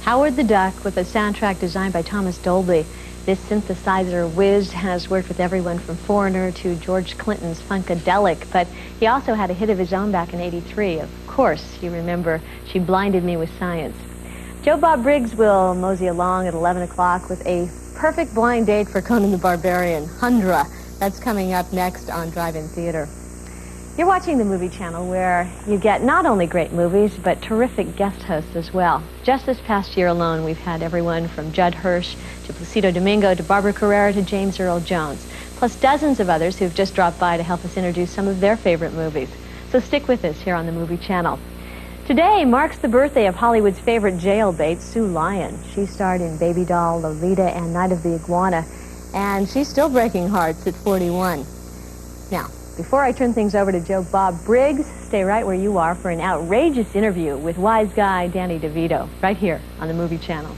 Howard the Duck with a soundtrack designed by Thomas Dolby. This synthesizer whiz has worked with everyone from Foreigner to George Clinton's Funkadelic, but he also had a hit of his own back in '83. Of course, you remember She Blinded Me with Science. Joe Bob Briggs will mosey along at 11 o'clock with a perfect blind date for Conan the Barbarian, Hundra. That's coming up next on DriveIn Theater. You're watching the Movie Channel, where you get not only great movies, but terrific guest hosts as well. Just this past year alone, we've had everyone from Judd Hirsch to Placido Domingo to Barbara Carrera to James Earl Jones, plus dozens of others who've just dropped by to help us introduce some of their favorite movies. So stick with us here on the Movie Channel. Today marks the birthday of Hollywood's favorite jailbait, Sue Lyon. She starred in Baby Doll, Lolita, and Night of the Iguana, and she's still breaking hearts at 41. Now, before I turn things over to Joe Bob Briggs, stay right where you are for an outrageous interview with wise guy Danny DeVito, right here on the Movie Channel.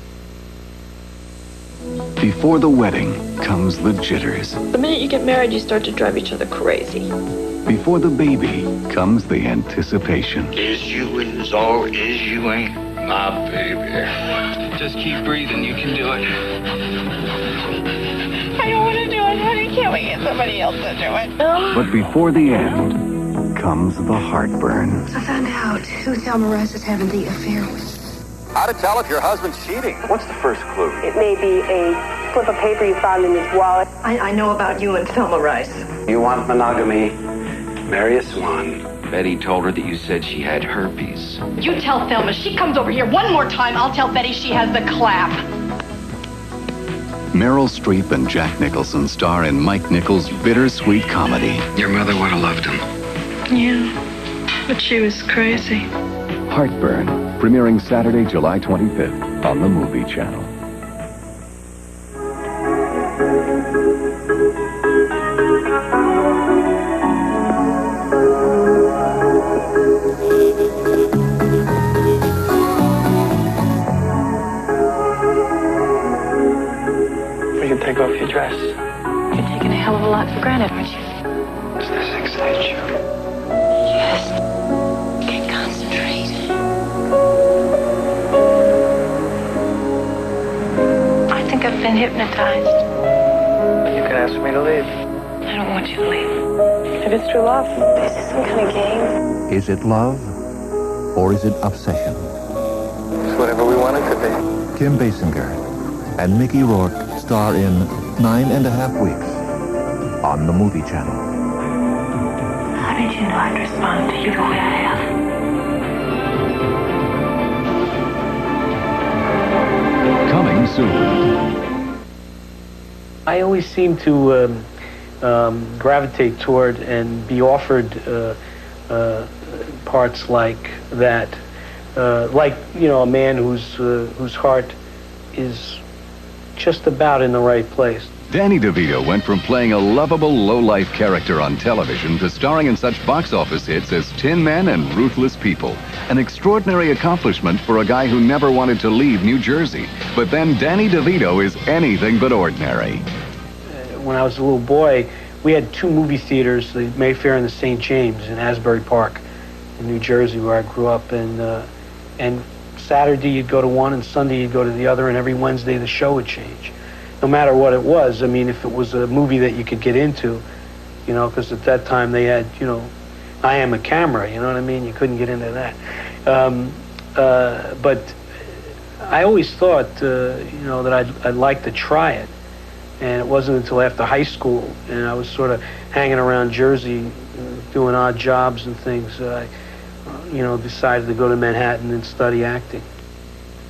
Before the wedding comes the jitters. The minute you get married, you start to drive each other crazy. Before the baby comes the anticipation. Is you is all is you ain't my baby. Just keep breathing, you can do it. I don't want to do it, honey. Can't we get somebody else to do it? But before the end comes the heartburn. I found out who Thelma Rice is having the affair with. How to tell if your husband's cheating? What's the first clue? It may be a slip of paper you found in his wallet. I know about you and Thelma Rice. You want monogamy? Marry a swan. Betty told her that you said she had herpes. You tell Thelma she comes over here one more time, I'll tell Betty she has the clap. Meryl Streep and Jack Nicholson star in Mike Nichols' bittersweet comedy. Your mother would have loved him. Yeah, but she was crazy. Heartburn, premiering Saturday, July 25th on the Movie Channel. We can take off your dress. You're taking a hell of a lot for granted, aren't you? Does this excite you? Yes. Can't concentrate. I think I've been hypnotized. You can ask me to leave. I don't want you to leave. If it's true love, is this some kind of game? Is it love, or is it obsession? It's whatever we want it to be. Kim Basinger and Mickey Rourke star in 9.5 Weeks on the Movie Channel. How did you know I'd respond to you the way I have? Coming soon. I always seem to gravitate toward and be offered parts like that, like, you know, a man whose heart is just about in the right place. Danny DeVito went from playing a lovable low-life character on television to starring in such box office hits as Tin Men and Ruthless People. An extraordinary accomplishment for a guy who never wanted to leave New Jersey. But then Danny DeVito is anything but ordinary. When I was a little boy, we had two movie theaters, the Mayfair and the St. James in Asbury Park in New Jersey, where I grew up. And Saturday you'd go to one and Sunday you'd go to the other, and every Wednesday the show would change. No matter what it was, I mean, if it was a movie that you could get into, you know, because at that time they had, you know, I Am a Camera, you know what I mean? You couldn't get into that. But I always thought, you know, that I'd like to try it. And it wasn't until after high school, and I was sort of hanging around Jersey, doing odd jobs and things, I, you know, decided to go to Manhattan and study acting.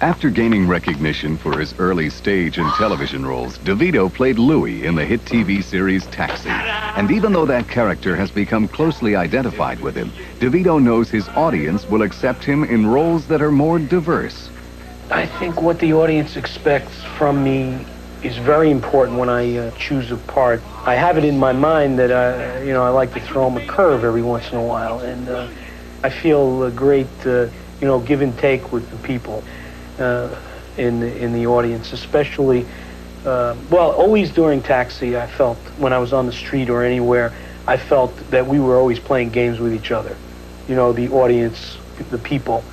After gaining recognition for his early stage and television roles, DeVito played Louis in the hit TV series Taxi. And even though that character has become closely identified with him, DeVito knows his audience will accept him in roles that are more diverse. I think what the audience expects from me is very important when I choose a part. I have it in my mind that, you know, I like to throw them a curve every once in a while. And I feel a great, you know, give and take with the people. In the audience, especially, well, always during Taxi, I felt, when I was on the street or anywhere, I felt that we were always playing games with each other. You know, the audience, the people,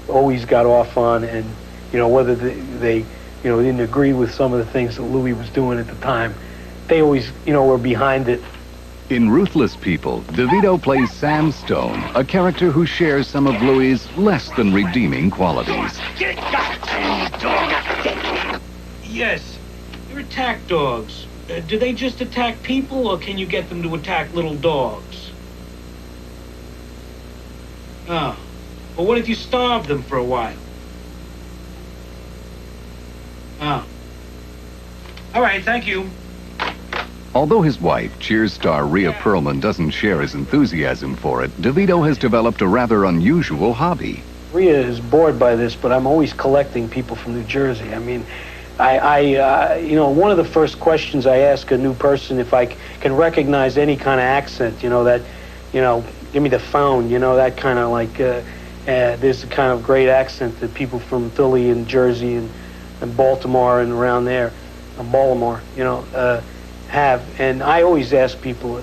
always got off on and whether they didn't agree with some of the things that Louis was doing at the time, they always, were behind it. In Ruthless People, DeVito plays Sam Stone, a character who shares some of Louis' less than redeeming qualities. Yes, they're attack dogs. Do they just attack people, or can you get them to attack little dogs? Oh. Well, what if you starve them for a while? Oh. All right, thank you. Although his wife, Cheers star Rhea Perlman, doesn't share his enthusiasm for it, DeVito has developed a rather unusual hobby. Rhea is bored by this, but I'm always collecting people from New Jersey. I mean, one of the first questions I ask a new person if I can recognize any kind of accent, give me the phone, that kind of like, there's a kind of great accent that people from Philly and Jersey and Baltimore and around there, Baltimore, have. And I always ask people,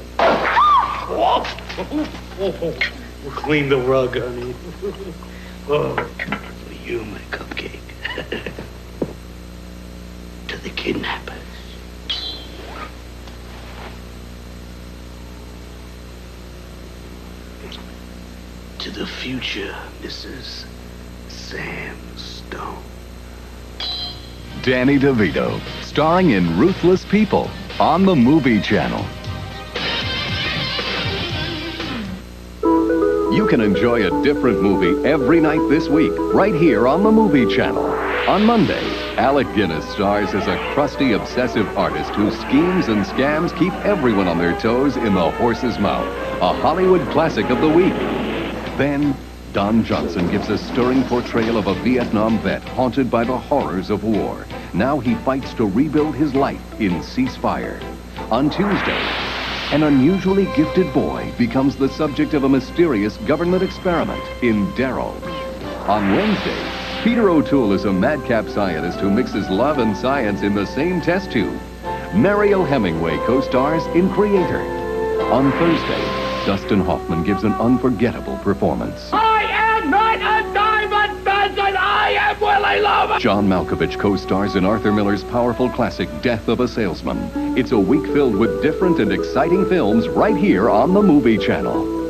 We'll clean the rug, honey. Oh, for you, my cupcake. To the kidnappers. To the future, Mrs. Sam Stone. Danny DeVito, starring in Ruthless People on the Movie Channel. You can enjoy a different movie every night this week, right here on the Movie Channel. On Monday, Alec Guinness stars as a crusty, obsessive artist whose schemes and scams keep everyone on their toes in The Horse's Mouth, a Hollywood classic of the week. Then, Don Johnson gives a stirring portrayal of a Vietnam vet haunted by the horrors of war. Now he fights to rebuild his life in Ceasefire. On Tuesday, an unusually gifted boy becomes the subject of a mysterious government experiment in Darrow. On Wednesday, Peter O'Toole is a madcap scientist who mixes love and science in the same test tube. Mariel Hemingway co-stars in Creator. On Thursday, Dustin Hoffman gives an unforgettable performance. I am not a diamond dozen, I am Willie Loman! John Malkovich co-stars in Arthur Miller's powerful classic, Death of a Salesman. It's a week filled with different and exciting films right here on the Movie Channel.